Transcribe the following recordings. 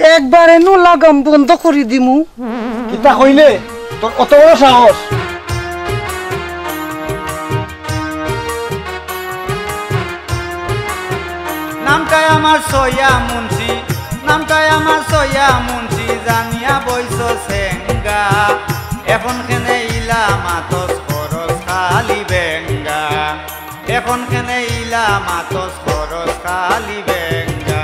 একবারে নো লাগাম বন্ধ করে দিমু। কিতা কইলে তোর অত বড় সাহস? নামটাই আমার সইয়া মুন্সি, নামটাই আমার সইয়া মুন্সি, জানিয়া বইস সেঙ্গা। এখন কেনে ইলা মাতস খরচ খালি বেঙ্গা, এখন কেনে ইলা মাতস খরচ খালি বেঙ্গা।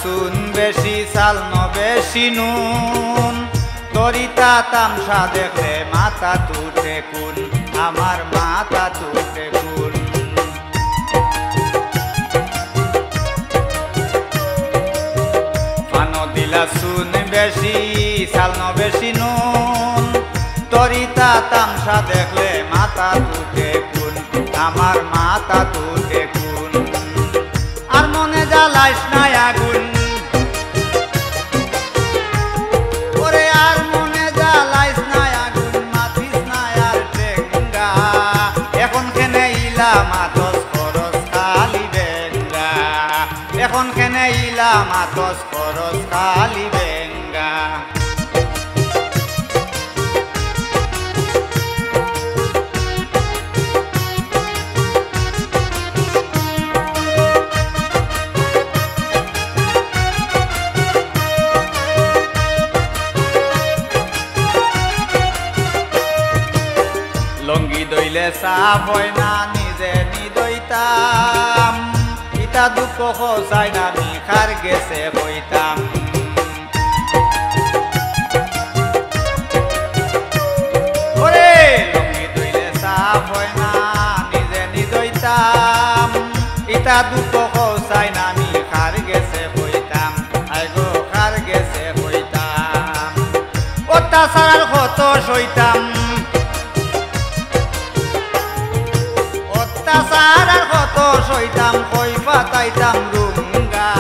শুন বেশি চাল ন বেশি নুন, তরিতা তামসা দেখলে মাথা তুটে কুন, আমার মাথা তুটে কুন। পানো দিলা শুন বেশি চাল ন বেশি নুন, তরিতা তামসা দেখলে মাথা তুটে কুন, আমার মাথা তুটে কুন। আর মনে জ্বালাইস না আগুন, ওরে আর মনে জ্বালাইস না আগুন, মাথিস না আর টেঙ্গা। এখন কেনে ইলা মাতস খরচ খালি বেঙ্গা, এখন কেনে ইলা মাতস খরচ খালি বেঙ্গা। লঙ্গি দইলে সাফ হয় না নিজে নিদইতাম, ইটা দুঃখ খোঁজাই না মিখার গেছে হইতাম। ওরে লঙ্গি দইলে সাফ হয় না নিজে নিদইতাম, ইটা দুঃখ খোঁজাই না মিখার গেছে হইতাম, আইগো খার গেছে হইতাম। অত্যাচার কত সইতাম, অত্যাচার কত সইতাম, কই পাতাইতাম রুঙ্গা।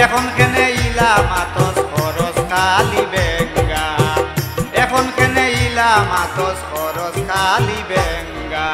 এখন কেনে ইলা মাতস খরচ খালি বেঙ্গা, এখন কেনে ইলা মাতস খরচ খালি বেঙ্গা।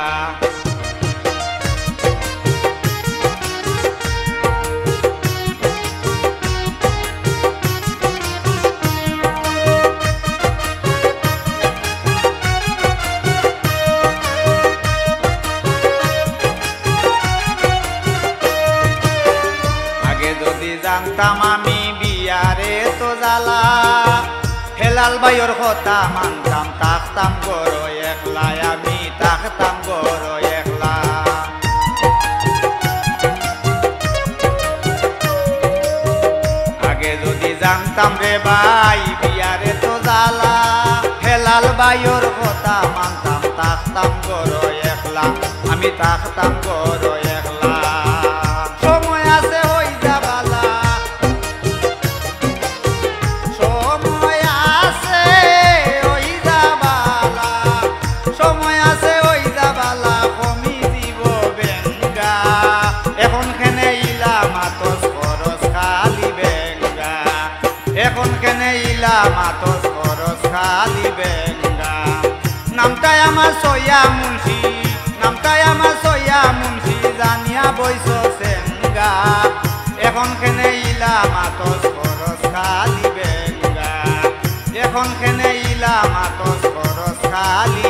জানতাম আমি বিয়ারে তো জ্বালা, হেলাল বাইর কথা মানতাম, থাকতাম গরো একলা, আমি থাকতাম গরো একলা। আগে যদি জানতাম রে ভাই বিয়ারে তো জ্বালা, হেলাল বাইর কথা মানতাম, থাকতাম গরো একলা, আমি থাকতাম গরো একলা। সময় আছে হই যাবালা, সময় আছে ওই যাবালা, সময় আছে ওই যাবালা, কমি দিব বেঙ্গা। এখন কেনে ইলা মাতস খরচ খালি বেঙ্গা, এখন কেনে ইলা মাতস খরচ খালি বেঙ্গা। নামটাই আমার সইয়া মুন্সি, নামটাই আমার সইয়া মুন্সি, জানিয়া বইস সেঙ্গা। এখন কেনে ইলা মাতস খরচ খালি বেঙ্গা, এখন কেনে ইলা মাতস খরচ খালি